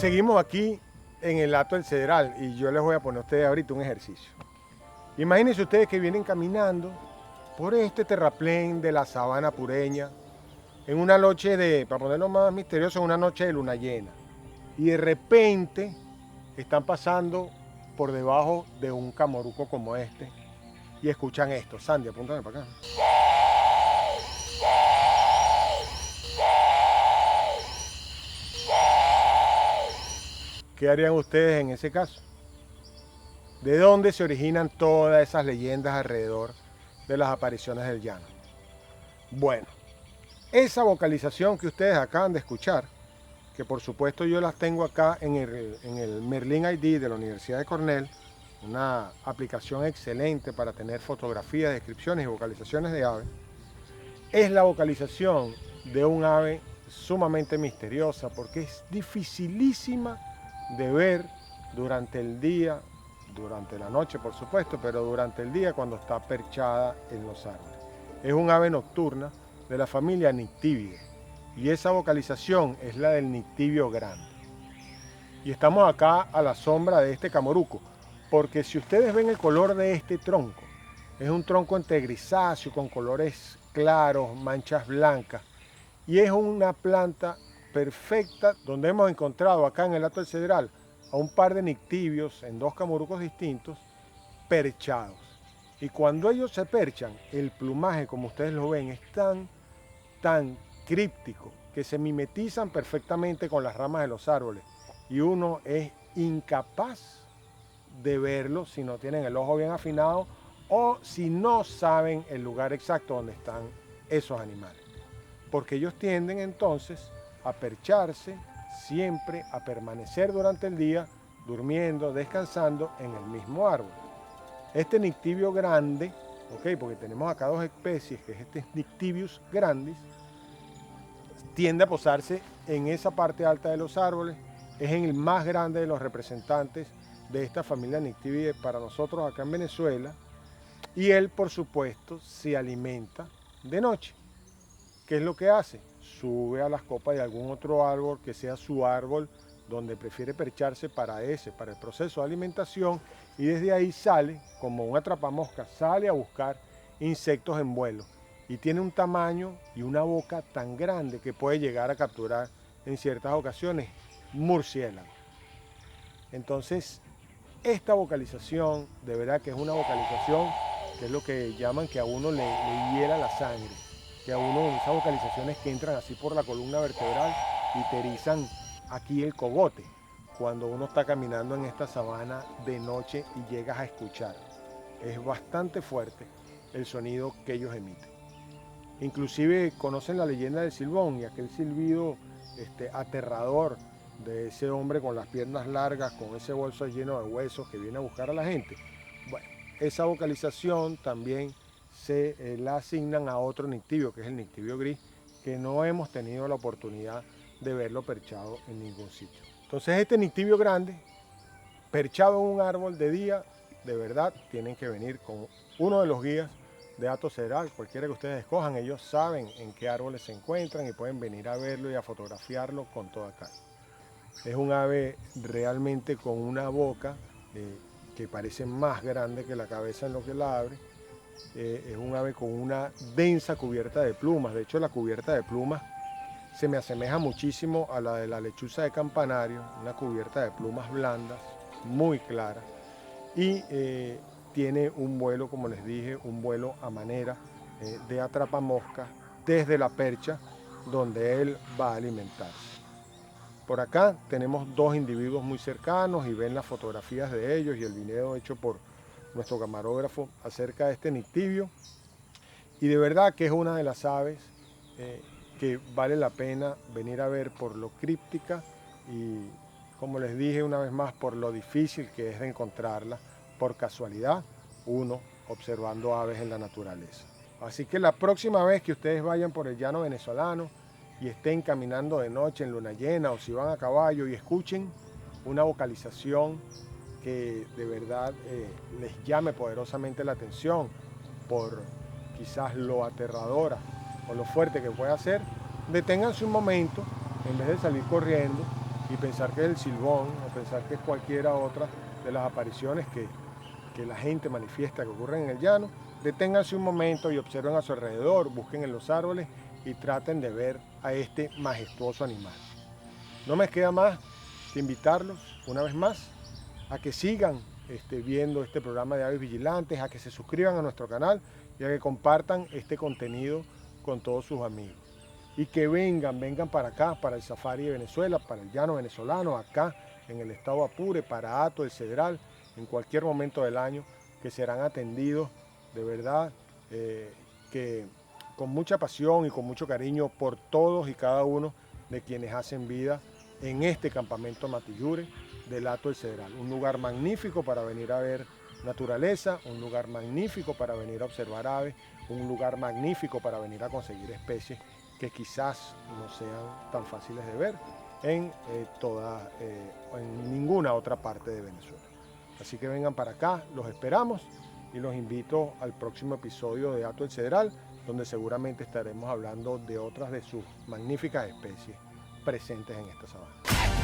seguimos aquí en el Hato del Cedral y yo les voy a poner a ustedes ahorita un ejercicio. Imagínense ustedes que vienen caminando por este terraplén de la sabana pureña en una noche de, para ponerlo más misterioso, en una noche de luna llena. Y de repente están pasando por debajo de un camoruco como este y escuchan esto. Sandy, apúntame para acá. ¿Qué harían ustedes en ese caso? ¿De dónde se originan todas esas leyendas alrededor de las apariciones del llano? Bueno, esa vocalización que ustedes acaban de escuchar, que por supuesto yo las tengo acá en el Merlin ID de la Universidad de Cornell, una aplicación excelente para tener fotografías, descripciones y vocalizaciones de aves, es la vocalización de un ave sumamente misteriosa porque es dificilísima de ver durante el día, durante la noche por supuesto, pero durante el día cuando está perchada en los árboles. Es un ave nocturna de la familia Nyctibidae y esa vocalización es la del Nyctibio grande. Y estamos acá a la sombra de este camoruco, porque si ustedes ven el color de este tronco, es un tronco entre grisáceo con colores claros, manchas blancas, y es una planta perfecta donde hemos encontrado acá en el Hato del Cedral a un par de nictibios en dos camorucos distintos perchados. Y cuando ellos se perchan, el plumaje, como ustedes lo ven, es tan críptico que se mimetizan perfectamente con las ramas de los árboles y uno es incapaz de verlo si no tienen el ojo bien afinado o si no saben el lugar exacto donde están esos animales. Porque ellos tienden entonces a percharse siempre, a permanecer durante el día durmiendo, descansando en el mismo árbol. Este Nyctibio grande, porque tenemos acá dos especies, que es este Nyctibius grandis, tiende a posarse en esa parte alta de los árboles, es el más grande de los representantes de esta familia Nyctibidae para nosotros acá en Venezuela, y él por supuesto se alimenta de noche. ¿Qué es lo que hace? Sube a las copas de algún otro árbol que sea su árbol donde prefiere percharse para el proceso de alimentación, y desde ahí sale como un atrapamoscas, sale a buscar insectos en vuelo y tiene un tamaño y una boca tan grande que puede llegar a capturar en ciertas ocasiones murciélagos. Entonces, esta vocalización de verdad que es una vocalización que es lo que llaman que a uno le hiela la sangre, que a uno esas vocalizaciones que entran así por la columna vertebral y te erizan aquí el cogote cuando uno está caminando en esta sabana de noche y llegas a escuchar. Es bastante fuerte el sonido que ellos emiten. Inclusive conocen la leyenda del silbón y aquel silbido aterrador de ese hombre con las piernas largas, con ese bolso lleno de huesos que viene a buscar a la gente. Bueno, esa vocalización también se la asignan a otro nictibio, que es el Nyctibio gris, que no hemos tenido la oportunidad de verlo perchado en ningún sitio. Entonces este Nyctibio grande, perchado en un árbol de día, de verdad tienen que venir con uno de los guías de Hato Cedral, cualquiera que ustedes escojan, ellos saben en qué árboles se encuentran y pueden venir a verlo y a fotografiarlo con toda calma. Es un ave realmente con una boca que parece más grande que la cabeza en lo que la abre. Es un ave con una densa cubierta de plumas. De hecho, la cubierta de plumas se me asemeja muchísimo a la de la lechuza de campanario, una cubierta de plumas blandas, muy clara. Y tiene un vuelo, como les dije, un vuelo a manera de atrapamoscas desde la percha donde él va a alimentarse. Por acá tenemos dos individuos muy cercanos y ven las fotografías de ellos y el video hecho por nuestro camarógrafo acerca de este Nyctibio. Y de verdad que es una de las aves que vale la pena venir a ver por lo críptica y, como les dije una vez más, por lo difícil que es de encontrarla por casualidad, uno observando aves en la naturaleza. Así que la próxima vez que ustedes vayan por el llano venezolano y estén caminando de noche en luna llena o si van a caballo y escuchen una vocalización que de verdad les llame poderosamente la atención por quizás lo aterradora o lo fuerte que puede ser, deténganse un momento en vez de salir corriendo y pensar que es el silbón o pensar que es cualquiera otra de las apariciones que la gente manifiesta que ocurren en el llano, deténganse un momento y observen a su alrededor, busquen en los árboles y traten de ver a este majestuoso animal. No me queda más que invitarlos una vez más a que sigan viendo este programa de Aves Vigilantes, a que se suscriban a nuestro canal y a que compartan este contenido con todos sus amigos. Y que vengan para acá, para el Safari de Venezuela, para el llano venezolano, acá en el estado Apure, para Hato, el Cedral, en cualquier momento del año, que serán atendidos de verdad, que con mucha pasión y con mucho cariño por todos y cada uno de quienes hacen vida en este campamento Matillure del Hato del Cedral. Un lugar magnífico para venir a ver naturaleza, un lugar magnífico para venir a observar aves, un lugar magnífico para venir a conseguir especies que quizás no sean tan fáciles de ver en ninguna otra parte de Venezuela. Así que vengan para acá, los esperamos y los invito al próximo episodio de Hato del Cedral, donde seguramente estaremos hablando de otras de sus magníficas especies presentes en esta sabana.